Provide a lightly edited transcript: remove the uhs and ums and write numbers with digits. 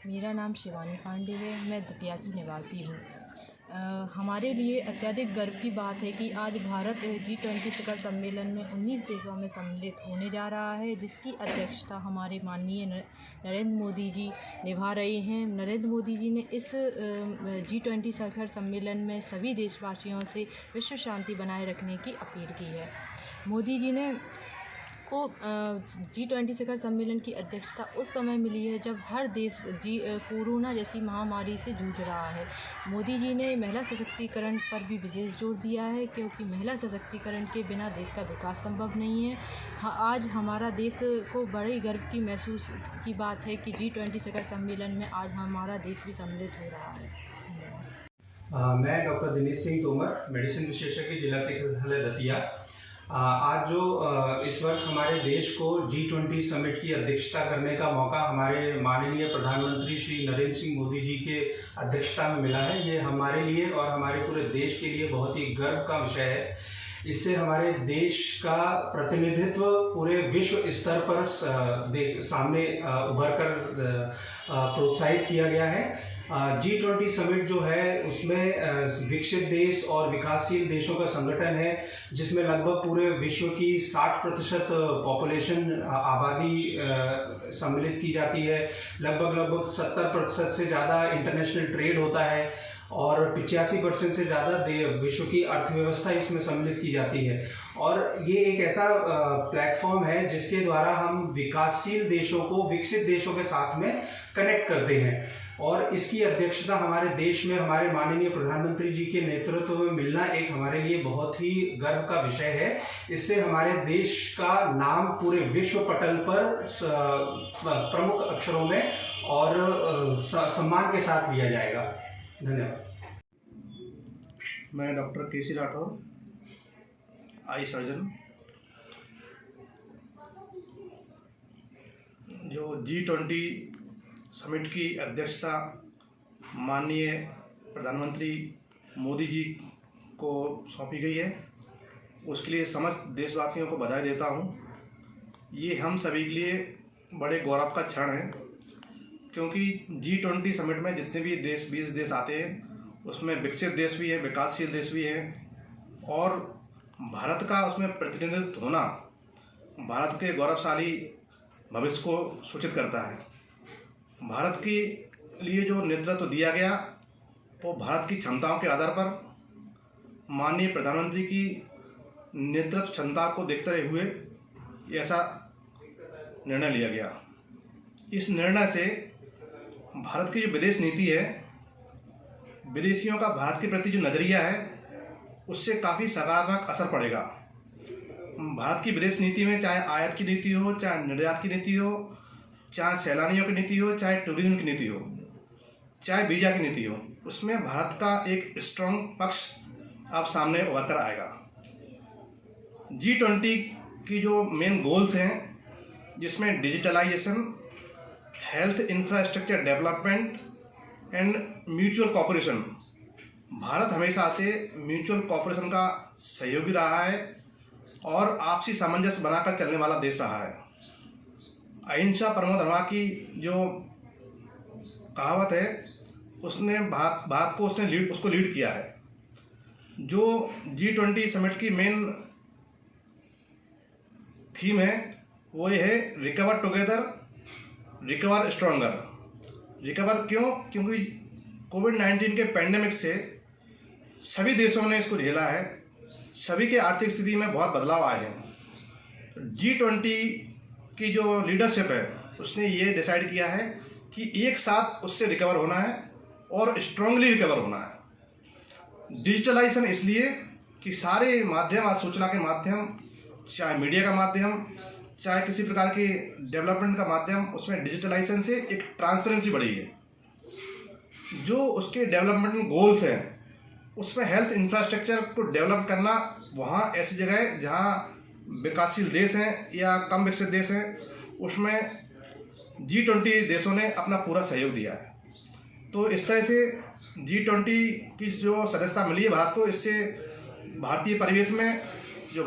मेरा नाम शिवानी पांडे है। मैं दतिया की निवासी हूँ। हमारे लिए अत्यधिक गर्व की बात है कि आज भारत G20 शिखर सम्मेलन में 19 देशों में सम्मिलित होने जा रहा है, जिसकी अध्यक्षता हमारे माननीय नरेंद्र मोदी जी निभा रहे हैं। नरेंद्र मोदी जी ने इस G20 शिखर सम्मेलन में सभी देशवासियों से विश्व शांति बनाए रखने की अपील की है। मोदी जी ने को G20 शिखर सम्मेलन की अध्यक्षता उस समय मिली है जब हर देश कोरोना जैसी महामारी से जूझ रहा है। मोदी जी ने महिला सशक्तिकरण पर भी विशेष जोर दिया है, क्योंकि महिला सशक्तिकरण के बिना देश का विकास संभव नहीं है। आज हमारा देश को बड़े गर्व की महसूस की बात है कि G20 शिखर सम्मेलन में आज हमारा देश भी सम्मिलित हो रहा है। मैं डॉक्टर दिनेश सिंह तोमर, मेडिसिन विशेषज्ञ, जिला चिकित्सालय दतिया। आज जो इस वर्ष हमारे देश को G20 समिट की अध्यक्षता करने का मौका हमारे माननीय प्रधानमंत्री श्री नरेंद्र सिंह मोदी जी के अध्यक्षता में मिला है, ये हमारे लिए और हमारे पूरे देश के लिए बहुत ही गर्व का विषय है। इससे हमारे देश का प्रतिनिधित्व पूरे विश्व स्तर पर सामने उभर कर प्रोत्साहित किया गया है। G20 समिट जो है उसमें विकसित देश और विकासशील देशों का संगठन है, जिसमें लगभग पूरे विश्व की 60% पॉपुलेशन आबादी सम्मिलित की जाती है। लगभग 70% से ज़्यादा इंटरनेशनल ट्रेड होता है और 85% से ज़्यादा विश्व की अर्थव्यवस्था इसमें सम्मिलित की जाती है। और ये एक ऐसा प्लेटफॉर्म है जिसके द्वारा हम विकासशील देशों को विकसित देशों के साथ में कनेक्ट करते हैं, और इसकी अध्यक्षता हमारे देश में हमारे माननीय प्रधानमंत्री जी के नेतृत्व में मिलना एक हमारे लिए बहुत ही गर्व का विषय है। इससे हमारे देश का नाम पूरे विश्व पटल पर प्रमुख अक्षरों में और सम्मान के साथ लिया जाएगा। धन्यवाद। मैं डॉक्टर केसी राठौर, आई सर्जन। जो G20 समिट की अध्यक्षता माननीय प्रधानमंत्री मोदी जी को सौंपी गई है, उसके लिए समस्त देशवासियों को बधाई देता हूं। ये हम सभी के लिए बड़े गौरव का क्षण है, क्योंकि G20 समिट में जितने भी देश 20 देश आते हैं, उसमें विकसित देश भी हैं, विकासशील देश भी हैं, और भारत का उसमें प्रतिनिधित्व होना भारत के गौरवशाली भविष्य को सूचित करता है। भारत के लिए जो नेतृत्व दिया गया वो भारत की क्षमताओं के आधार पर माननीय प्रधानमंत्री की नेतृत्व क्षमता को देखते हुए ऐसा निर्णय लिया गया। इस निर्णय से भारत की जो विदेश नीति है, विदेशियों का भारत के प्रति जो नज़रिया है, उससे काफ़ी सकारात्मक असर पड़ेगा। भारत की विदेश नीति में चाहे आयात की नीति हो, चाहे निर्यात की नीति हो, चाहे सैलानियों की नीति हो, चाहे टूरिज्म की नीति हो, चाहे वीज़ा की नीति हो, उसमें भारत का एक स्ट्रॉन्ग पक्ष अब सामने उभर कर आएगा। G20 की जो मेन गोल्स हैं, जिसमें digitalization, health infrastructure development and mutual cooperation. Bharat हमेशा से म्यूचुअल कॉपरेशन का सहयोगी रहा है और आपसी सामंजस्य बनाकर चलने वाला देश रहा है। अहिंसा परमो धर्मा की जो कहावत है, उसने भारत को उसको लीड किया है। जो G20 समिट की मेन थीम है वो ये है, recover together, recover stronger. Recover क्यों? क्योंकि कोविड-19 के पैंडेमिक से सभी देशों ने इसको झेला है, सभी के आर्थिक स्थिति में बहुत बदलाव आए हैं। G20 की जो लीडरशिप है, उसने ये डिसाइड किया है कि एक साथ उससे रिकवर होना है और स्ट्रांगली रिकवर होना है। डिजिटलाइजेशन इसलिए कि सारे माध्यम, आज सूचना के माध्यम, चाहे मीडिया का माध्यम, चाहे किसी प्रकार के डेवलपमेंट का माध्यम, उसमें डिजिटलाइजेशन से एक ट्रांसपेरेंसी बढ़ी है। जो उसके डेवलपमेंट गोल्स हैं, उसमें हेल्थ इंफ्रास्ट्रक्चर को डेवलप करना, वहाँ ऐसी जगह है जहाँ विकासशील देश हैं या कम विकसित देश हैं, उसमें G20 देशों ने अपना पूरा सहयोग दिया है। तो इस तरह से G20 की जो सदस्यता मिली है भारत को, इससे भारतीय परिवेश में जो